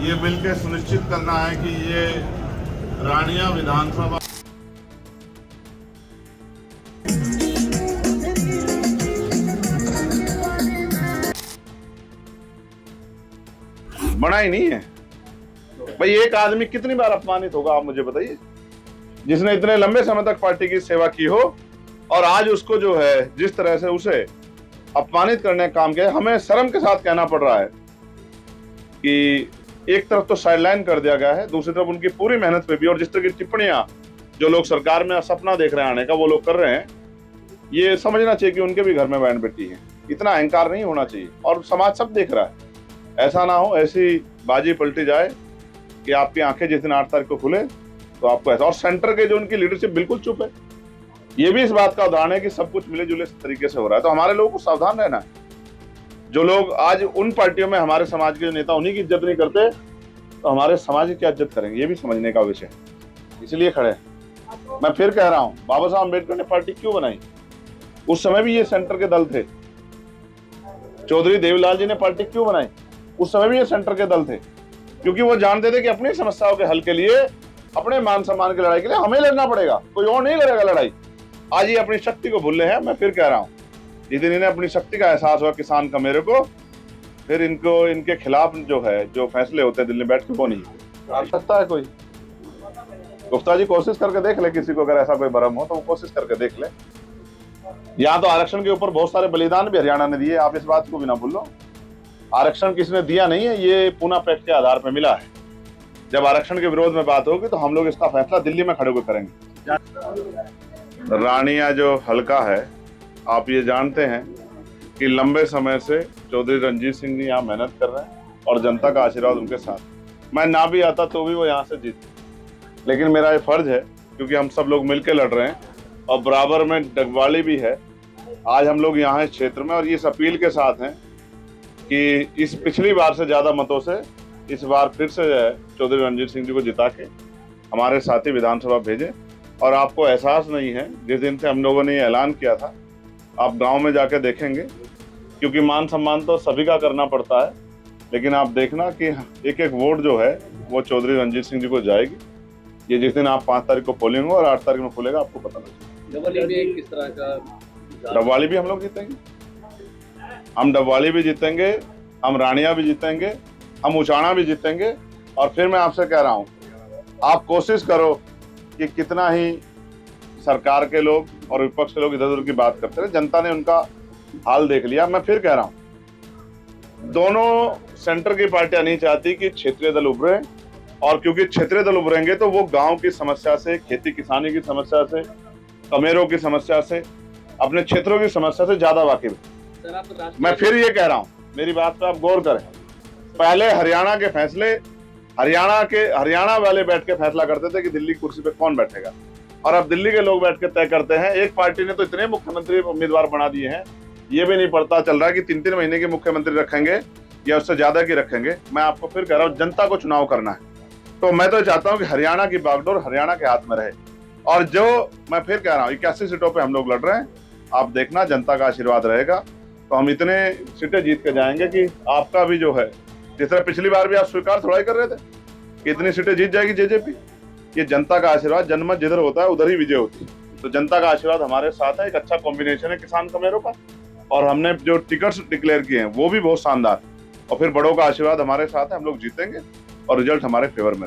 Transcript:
ये मिलकर सुनिश्चित करना है कि ये रानिया विधानसभा बना ही नहीं है। भाई एक आदमी कितनी बार अपमानित होगा, आप मुझे बताइए, जिसने इतने लंबे समय तक पार्टी की सेवा की हो और आज उसको जो है जिस तरह से उसे अपमानित करने का काम किया। हमें शर्म के साथ कहना पड़ रहा है कि एक तरफ तो साइडलाइन कर दिया गया है, दूसरी तरफ उनकी पूरी मेहनत पे भी, और जिस तरह की टिप्पणियां जो लोग सरकार में सपना देख रहे हैं आने का वो लोग कर रहे हैं, ये समझना चाहिए कि उनके भी घर में बहन बेटी है। इतना अहंकार नहीं होना चाहिए, और समाज सब देख रहा है। ऐसा ना हो ऐसी बाजी पलटी जाए कि आपकी आंखें जिस दिन 8 तारीख को खुले तो आपको ऐसा। और सेंटर के जो उनकी लीडरशिप बिल्कुल चुप है, ये भी इस बात का उदाहरण है कि सब कुछ मिले जुले तरीके से हो रहा है। तो हमारे लोगों को सावधान रहना है। जो लोग आज उन पार्टियों में हमारे समाज के नेता उन्हीं की इज्जत नहीं करते, तो हमारे समाज की क्या इज्जत करेंगे, ये भी समझने का विषय है। इसलिए खड़े मैं फिर कह रहा हूं, बाबा साहब अम्बेडकर ने पार्टी क्यों बनाई? उस समय भी ये सेंटर के दल थे। चौधरी देवीलाल जी ने पार्टी क्यों बनाई? उस समय भी ये सेंटर के दल थे, क्योंकि वो जानते थे कि अपनी समस्याओं के हल के लिए, अपने मान सम्मान की लड़ाई के लिए हमें लड़ना पड़ेगा, कोई और नहीं लड़ेगा लड़ाई। आज ये अपनी शक्ति को भूले हैं। मैं फिर कह रहा हूं, जिस दिन इन्हें अपनी शक्ति का एहसास हुआ किसान का मेरे को, फिर इनको इनके खिलाफ जो है जो फैसले होते हैं दिल्ली बैठ के वो नहीं आ सकता है कोई। गुप्ता जी कोशिश करके देख ले, किसी को अगर ऐसा कोई भरम हो तो वो कोशिश करके देख ले। यहाँ तो आरक्षण के ऊपर बहुत सारे बलिदान भी हरियाणा ने दिए, आप इस बात को भी ना भूलो। आरक्षण किसने दिया नहीं है, ये पूना पैक्ट के आधार पर मिला है। जब आरक्षण के विरोध में बात होगी तो हम लोग इसका फैसला दिल्ली में खड़े होकर करेंगे। रानिया जो हल्का है, आप ये जानते हैं कि लंबे समय से चौधरी रणजीत सिंह जी यहाँ मेहनत कर रहे हैं और जनता का आशीर्वाद उनके साथ। मैं ना भी आता तो भी वो यहाँ से जीत, लेकिन मेरा ये फर्ज है क्योंकि हम सब लोग मिलकर लड़ रहे हैं और बराबर में डगवाली भी है। आज हम लोग यहाँ इस क्षेत्र में और इस अपील के साथ हैं कि इस पिछली बार से ज्यादा मतों से इस बार फिर से चौधरी रणजीत सिंह जी को जिता के हमारे साथी विधानसभा भेजें। और आपको एहसास नहीं है, जिस दिन से हम लोगों ने ये ऐलान किया था, आप गांव में जाके देखेंगे, क्योंकि मान सम्मान तो सभी का करना पड़ता है, लेकिन आप देखना कि एक एक वोट जो है वो चौधरी रणजीत सिंह जी को जाएगी। ये जिस दिन आप 5 तारीख को पोलिंग हो और 8 तारीख में खुलेगा, आपको पता लगेगा। किस तरह का डबवाली भी हम लोग जीतेंगे, हम डबवाली भी जीतेंगे, हम रानिया भी जीतेंगे, हम उचाना भी जीतेंगे। और फिर मैं आपसे कह रहा हूं, आप कोशिश करो कि कितना ही सरकार के लोग और विपक्ष के लोग इधर उधर की बात करते रहे, जनता ने उनका हाल देख लिया। मैं फिर कह रहा हूं, दोनों सेंटर की पार्टियां नहीं चाहती कि क्षेत्रीय दल उभरे, और क्योंकि क्षेत्रीय दल उभरेंगे तो वो गांव की समस्या से, खेती किसानी की समस्या से, कमेरों की समस्या से, अपने क्षेत्रों की समस्या से ज्यादा वाकिफ है। मैं फिर ये कह रहा हूं, मेरी बात पे आप गौर करें। पहले हरियाणा के फैसले हरियाणा वाले बैठ के फैसला करते थे कि दिल्ली की कुर्सी पे कौन बैठेगा, और अब दिल्ली के लोग बैठ के तय करते हैं। एक पार्टी ने तो इतने मुख्यमंत्री उम्मीदवार बना दिए हैं, ये भी नहीं पता चल रहा कि 3-3 महीने के मुख्यमंत्री रखेंगे या उससे ज्यादा की रखेंगे। मैं आपको फिर कह रहा हूँ, जनता को चुनाव करना है, तो मैं तो चाहता हूँ कि हरियाणा की बागडोर हरियाणा के हाथ में रहे। और जो मैं फिर कह रहा हूँ, 81 सीटों पे हम लोग लड़ रहे हैं, आप देखना जनता का आशीर्वाद रहेगा तो हम इतने सीटें जीत के जाएंगे कि आपका भी जो है, जिस तरह पिछली बार भी आप स्वीकार थोड़ा ही कर रहे थे कि इतनी सीटें जीत जाएगी जेजेपी। ये जनता का आशीर्वाद, जनमत जिधर होता है उधर ही विजय होती है। तो जनता का आशीर्वाद हमारे साथ है। एक अच्छा कॉम्बिनेशन है किसान कमेरों का, और हमने जो टिकट्स डिक्लेयर किए हैं वो भी बहुत शानदार, और फिर बड़ों का आशीर्वाद हमारे साथ है। हम लोग जीतेंगे और रिजल्ट हमारे फेवर में